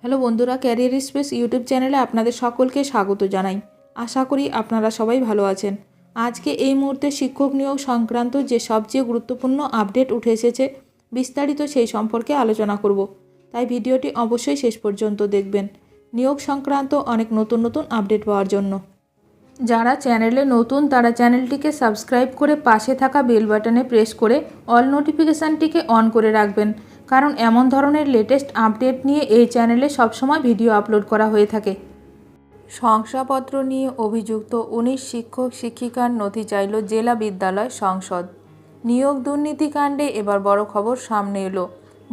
Hello বন্ধুরা, career space YouTube চ্যানেলে আপনাদের সকলকে স্বাগত জানাই। আশা করি আপনারা সবাই ভালো আছেন। আজকে এই মুহূর্তে শিক্ষক নিয়োগ সংক্রান্ত যে সবচেয়ে গুরুত্বপূর্ণ আপডেট উঠে এসেছে, বিস্তারিত সেই সম্পর্কে আলোচনা করব। তাই ভিডিওটি অবশ্যই শেষ পর্যন্ত দেখবেন নিয়োগ সংক্রান্ত অনেক নতুন নতুন আপডেট পাওয়ার জন্য। যারা চ্যানেলে নতুন তারা চ্যানেলটিকে সাবস্ক্রাইব করে পাশে থাকা বেল বাটনে প্রেস করে অল নোটিফিকেশানটিকে অন করে রাখবেন, কারণ এমন ধরনের লেটেস্ট আপডেট নিয়ে এই চ্যানেলে সবসময় ভিডিও আপলোড করা হয়ে থাকে। শংসাপত্র নিয়ে অভিযুক্ত 19 শিক্ষক শিক্ষিকার নথি চাইল জেলা বিদ্যালয় সংসদ। নিয়োগ দুর্নীতিকাণ্ডে এবার বড় খবর সামনে এলো।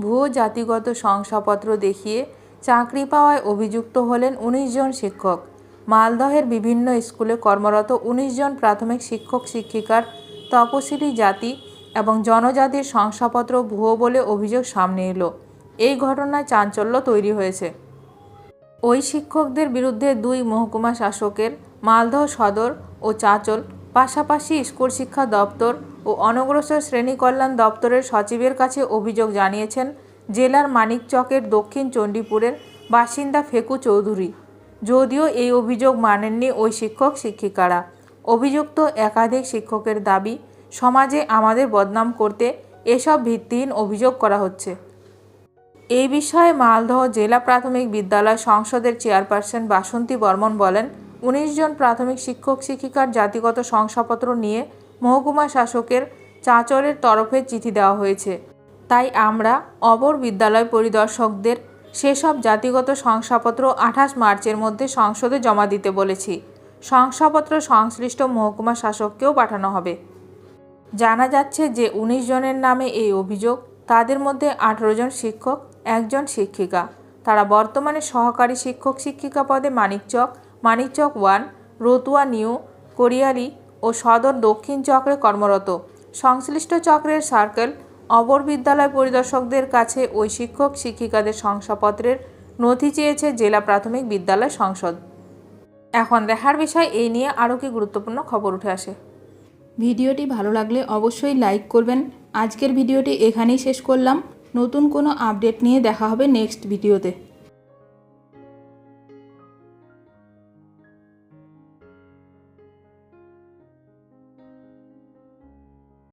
ভুয়ো জাতিগত শংসাপত্র দেখিয়ে চাকরি পাওয়ায় অভিযুক্ত হলেন 19 জন শিক্ষক। মালদহের বিভিন্ন স্কুলে কর্মরত 19 জন প্রাথমিক শিক্ষক শিক্ষিকার তপশিলি জাতি এবং জনজাতির শংসাপত্র ভুয়ো বলে অভিযোগ সামনে এলো। এই ঘটনায় চাঞ্চল্য তৈরি হয়েছে। ওই শিক্ষকদের বিরুদ্ধে 2 মহকুমা শাসকের, মালদহ সদর ও চাঁচল, পাশাপাশি স্কুল শিক্ষা দপ্তর ও অনগ্রসর শ্রেণী কল্যাণ দপ্তরের সচিবের কাছে অভিযোগ জানিয়েছেন জেলার মানিকচকের দক্ষিণ চণ্ডীপুরের বাসিন্দা ফেকু চৌধুরী। যদিও এই অভিযোগ মানেননি ওই শিক্ষক শিক্ষিকারা। অভিযুক্ত একাধিক শিক্ষকের দাবি, সমাজে আমাদের বদনাম করতে এসব ভিত্তিহীন অভিযোগ করা হচ্ছে। এই বিষয়ে মালদহ জেলা প্রাথমিক বিদ্যালয় সংসদের চেয়ারপারসন বাসন্তী বর্মন বলেন, 19 জন প্রাথমিক শিক্ষক শিক্ষিকার জাতিগত শংসাপত্র নিয়ে মহকুমা শাসকের চাঁচলের তরফে চিঠি দেওয়া হয়েছে। তাই আমরা অপর বিদ্যালয় পরিদর্শকদের সেসব জাতিগত শংসাপত্র 28 মার্চের মধ্যে সংসদে জমা দিতে বলেছি। শংসাপত্র সংশ্লিষ্ট মহকুমা শাসককেও পাঠানো হবে। জানা যাচ্ছে যে 19 জনের নামে এই অভিযোগ। তাদের মধ্যে 18 জন শিক্ষক, 1 জন শিক্ষিকা। তারা বর্তমানে সহকারী শিক্ষক শিক্ষিকা পদে মানিকচক 1, রতুয়া নিউ, কোরিয়ালি ও সদর দক্ষিণ চক্রে কর্মরত। সংশ্লিষ্ট চক্রের সার্কেল অপর বিদ্যালয় পরিদর্শকদের কাছে ওই শিক্ষক শিক্ষিকাদের শংসাপত্রের নথি চেয়েছে জেলা প্রাথমিক বিদ্যালয় সংসদ। এখন দেখার বিষয় এই নিয়ে আরও কি গুরুত্বপূর্ণ খবর উঠে আসে। ভিডিওটি ভালো লাগলে অবশ্যই লাইক করবেন। আজকের ভিডিওটি এখানেই শেষ করলাম। নতুন কোনো আপডেট নিয়ে দেখা হবে নেক্সট ভিডিওতে।